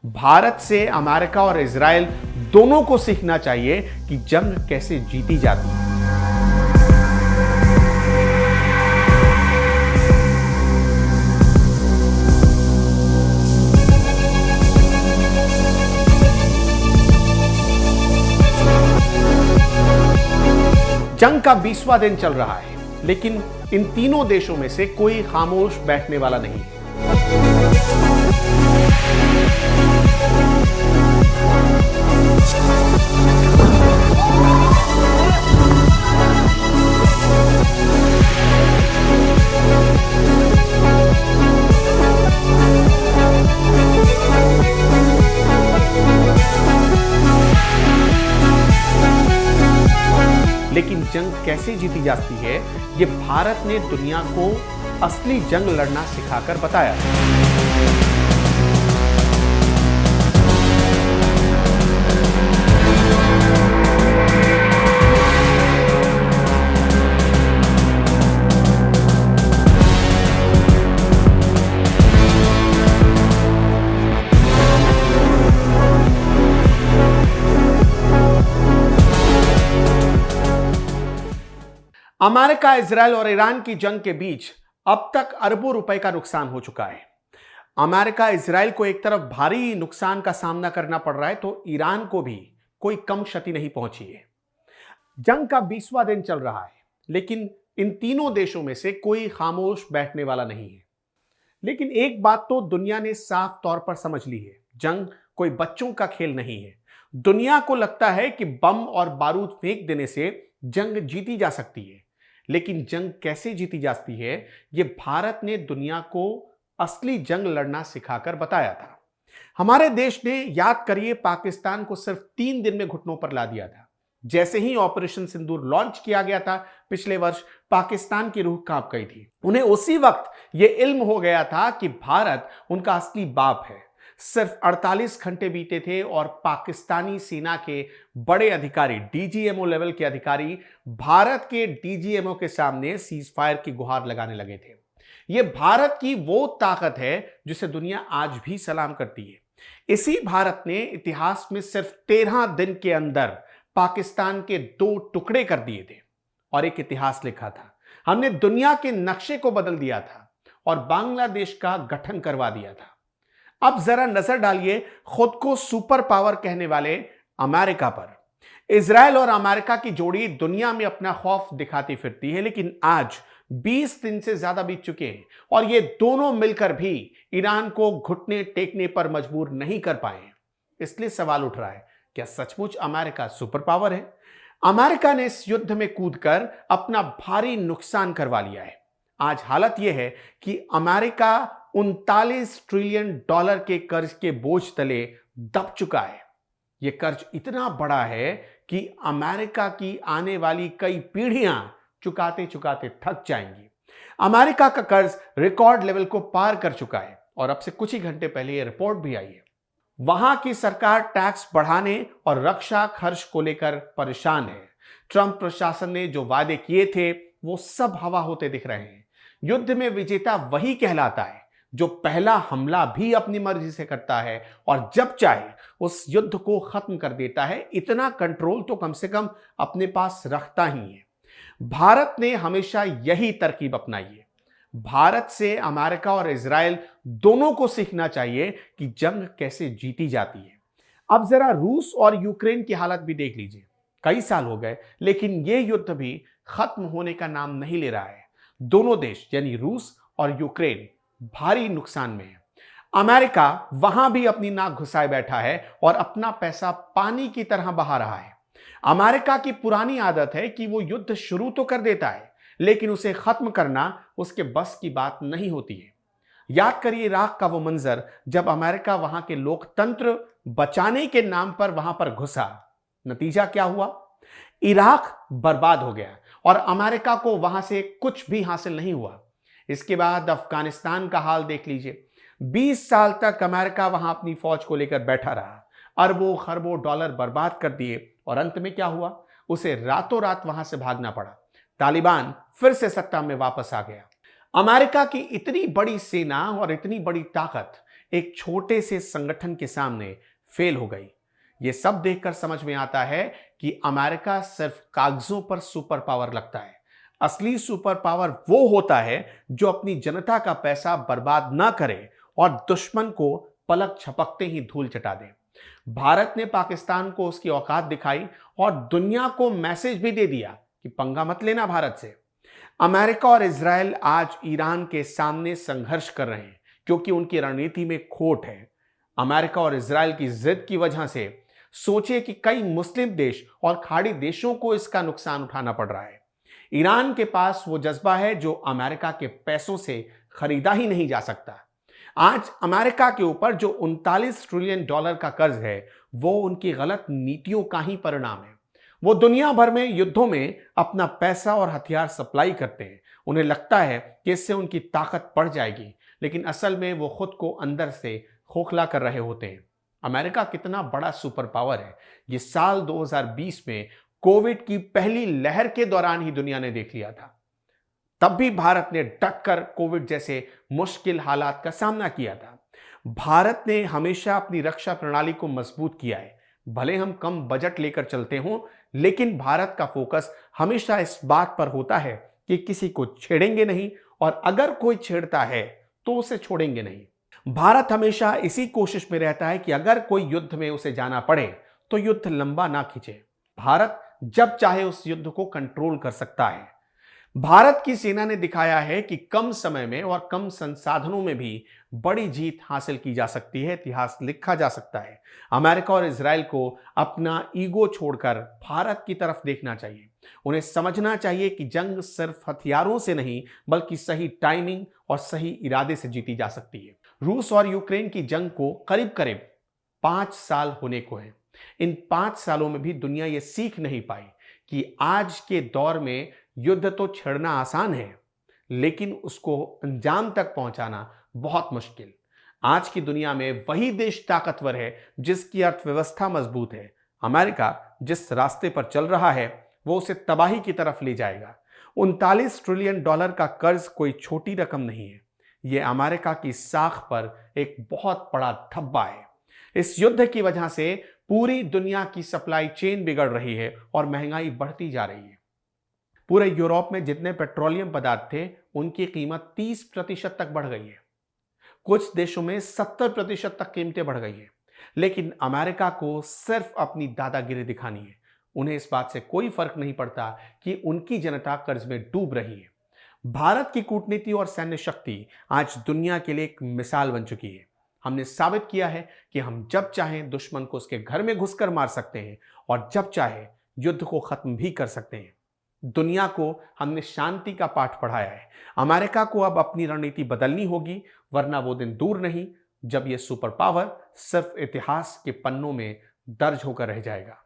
भारत से अमेरिका और इजराइल दोनों को सीखना चाहिए कि जंग कैसे जीती जाती है। जंग का 20वां दिन चल रहा है, लेकिन इन तीनों देशों में से कोई खामोश बैठने वाला नहीं है। लेकिन जंग कैसे जीती जाती है, ये भारत ने दुनिया को असली जंग लड़ना सिखाकर बताया। अमेरिका, इजराइल और ईरान की जंग के बीच अब तक अरबों रुपए का नुकसान हो चुका है। अमेरिका, इजराइल को एक तरफ भारी नुकसान का सामना करना पड़ रहा है, तो ईरान को भी कोई कम क्षति नहीं पहुंची है। जंग का 20वां दिन चल रहा है, लेकिन इन तीनों देशों में से कोई खामोश बैठने वाला नहीं है। लेकिन एक बात तो दुनिया ने साफ तौर पर समझ ली है, जंग कोई बच्चों का खेल नहीं है। दुनिया को लगता है कि बम और बारूद फेंक देने से जंग जीती जा सकती है, लेकिन जंग कैसे जीती जाती है, यह भारत ने दुनिया को असली जंग लड़ना सिखाकर बताया था। हमारे देश ने, याद करिए, पाकिस्तान को सिर्फ 3 दिन में घुटनों पर ला दिया था। जैसे ही ऑपरेशन सिंदूर लॉन्च किया गया था पिछले वर्ष, पाकिस्तान की रूह कांप गई थी। उन्हें उसी वक्त यह इल्म हो गया था कि भारत उनका असली बाप है। सिर्फ 48 घंटे बीते थे और पाकिस्तानी सेना के बड़े अधिकारी, डीजीएमओ लेवल के अधिकारी, भारत के डीजीएमओ के सामने सीज फायर की गुहार लगाने लगे थे। यह भारत की वो ताकत है जिसे दुनिया आज भी सलाम करती है। इसी भारत ने इतिहास में सिर्फ 13 दिन के अंदर पाकिस्तान के 2 टुकड़े कर दिए थे और एक इतिहास लिखा था। हमने दुनिया के नक्शे को बदल दिया था और बांग्लादेश का गठन करवा दिया था। अब जरा नजर डालिए खुद को सुपर पावर कहने वाले अमेरिका पर। इजराइल और अमेरिका की जोड़ी दुनिया में अपना खौफ दिखाती फिरती है, लेकिन आज 20 दिन से ज्यादा बीत चुके हैं और ये दोनों मिलकर भी ईरान को घुटने टेकने पर मजबूर नहीं कर पाए। इसलिए सवाल उठ रहा है, क्या सचमुच अमेरिका सुपर पावर है? अमेरिका ने इस युद्ध में कूदकर अपना भारी नुकसान करवा लिया है। आज हालत यह है कि अमेरिका 39 ट्रिलियन डॉलर के कर्ज के बोझ तले दब चुका है। यह कर्ज इतना बड़ा है कि अमेरिका की आने वाली कई पीढ़ियां चुकाते चुकाते थक जाएंगी। अमेरिका का कर्ज रिकॉर्ड लेवल को पार कर चुका है और अब से कुछ ही घंटे पहले यह रिपोर्ट भी आई है। वहां की सरकार टैक्स बढ़ाने और रक्षा खर्च को लेकर परेशान है। ट्रंप प्रशासन ने जो वादे किए थे वो सब हवा होते दिख रहे हैं। युद्ध में विजेता वही कहलाता है जो पहला हमला भी अपनी मर्जी से करता है और जब चाहे उस युद्ध को खत्म कर देता है। इतना कंट्रोल तो कम से कम अपने पास रखता ही है। भारत ने हमेशा यही तरकीब अपनाई है। भारत से अमेरिका और इजराइल दोनों को सीखना चाहिए कि जंग कैसे जीती जाती है। अब जरा रूस और यूक्रेन की हालत भी देख लीजिए। कई साल हो गए, लेकिन यह युद्ध भी खत्म होने का नाम नहीं ले रहा है। दोनों देश यानी रूस और यूक्रेन भारी नुकसान में है। अमेरिका वहां भी अपनी नाक घुसाए बैठा है और अपना पैसा पानी की तरह बहा रहा है। अमेरिका की पुरानी आदत है कि वो युद्ध शुरू तो कर देता है, लेकिन उसे खत्म करना उसके बस की बात नहीं होती है। याद करिए इराक का वो मंजर, जब अमेरिका वहां के लोकतंत्र बचाने के नाम पर वहां पर घुसा। नतीजा क्या हुआ? इराक बर्बाद हो गया और अमेरिका को वहां से कुछ भी हासिल नहीं हुआ। इसके बाद अफगानिस्तान का हाल देख लीजिए। 20 साल तक अमेरिका वहां अपनी फौज को लेकर बैठा रहा, अरबों खरबों डॉलर बर्बाद कर दिए और अंत में क्या हुआ? उसे रातों रात वहां से भागना पड़ा। तालिबान फिर से सत्ता में वापस आ गया। अमेरिका की इतनी बड़ी सेना और इतनी बड़ी ताकत एक छोटे से संगठन के सामने फेल हो गई। यह सब देखकर समझ में आता है कि अमेरिका सिर्फ कागजों पर सुपर पावर लगता है। असली सुपर पावर वो होता है जो अपनी जनता का पैसा बर्बाद ना करे और दुश्मन को पलक झपकते ही धूल चटा दे। भारत ने पाकिस्तान को उसकी औकात दिखाई और दुनिया को मैसेज भी दे दिया कि पंगा मत लेना भारत से। अमेरिका और इजराइल आज ईरान के सामने संघर्ष कर रहे हैं क्योंकि उनकी रणनीति में खोट है। अमेरिका और इजराइल की जिद की वजह से सोचिए कि कई मुस्लिम देश और खाड़ी देशों को इसका नुकसान उठाना पड़ रहा है। ईरान के पास वो जज्बा है जो अमेरिका के पैसों से खरीदा ही नहीं जा सकता। आज अमेरिका के ऊपर जो 39 ट्रिलियन डॉलर का कर्ज है वो उनकी गलत नीतियों का ही परिणाम है। वो दुनिया भर में युद्धों में अपना पैसा और हथियार सप्लाई करते हैं। उन्हें लगता है कि इससे उनकी ताकत बढ़ जाएगी, लेकिन असल में वो खुद को अंदर से खोखला कर रहे होते हैं। अमेरिका कितना बड़ा सुपर पावर है, ये साल 2020 में कोविड की पहली लहर के दौरान ही दुनिया ने देख लिया था। तब भी भारत ने डट कर कोविड जैसे मुश्किल हालात का सामना किया था। भारत ने हमेशा अपनी रक्षा प्रणाली को मजबूत किया है। भले हम कम बजट लेकर चलते हों, लेकिन भारत का फोकस हमेशा इस बात पर होता है कि किसी को छेड़ेंगे नहीं और अगर कोई छेड़ता है तो उसे छोड़ेंगे नहीं। भारत हमेशा इसी कोशिश में रहता है कि अगर कोई युद्ध में उसे जाना पड़े तो युद्ध लंबा ना खींचे। भारत जब चाहे उस युद्ध को कंट्रोल कर सकता है। भारत की सेना ने दिखाया है कि कम समय में और कम संसाधनों में भी बड़ी जीत हासिल की जा सकती है, इतिहास लिखा जा सकता है। अमेरिका और इजराइल को अपना ईगो छोड़कर भारत की तरफ देखना चाहिए। उन्हें समझना चाहिए कि जंग सिर्फ हथियारों से नहीं बल्कि सही टाइमिंग और सही इरादे से जीती जा सकती है। रूस और यूक्रेन की जंग को करीब करीब 5 साल होने को है। इन 5 सालों में भी दुनिया ये सीख नहीं पाई कि आज के दौर में युद्ध तो छेड़ना आसान है, लेकिन उसको अंजाम तक पहुंचाना बहुत मुश्किल। आज की दुनिया में वही देश ताकतवर है जिसकी अर्थव्यवस्था मजबूत है। अमेरिका जिस रास्ते पर चल रहा है वो उसे तबाही की तरफ ले जाएगा। 39 ट्रिलियन डॉलर का कर्ज कोई छोटी रकम नहीं है। यह अमेरिका की साख पर एक बहुत बड़ा धब्बा है। इस युद्ध की वजह से पूरी दुनिया की सप्लाई चेन बिगड़ रही है और महंगाई बढ़ती जा रही है। पूरे यूरोप में जितने पेट्रोलियम पदार्थ थे उनकी कीमत 30% तक बढ़ गई है। कुछ देशों में 70% तक कीमतें बढ़ गई है। लेकिन अमेरिका को सिर्फ अपनी दादागिरी दिखानी है। उन्हें इस बात से कोई फर्क नहीं पड़ता कि उनकी जनता कर्ज में डूब रही है। भारत की कूटनीति और सैन्य शक्ति आज दुनिया के लिए एक मिसाल बन चुकी है। हमने साबित किया है कि हम जब चाहें दुश्मन को उसके घर में घुसकर मार सकते हैं और जब चाहे युद्ध को खत्म भी कर सकते हैं। दुनिया को हमने शांति का पाठ पढ़ाया है। अमेरिका को अब अपनी रणनीति बदलनी होगी, वरना वो दिन दूर नहीं जब यह सुपर पावर सिर्फ इतिहास के पन्नों में दर्ज होकर रह जाएगा।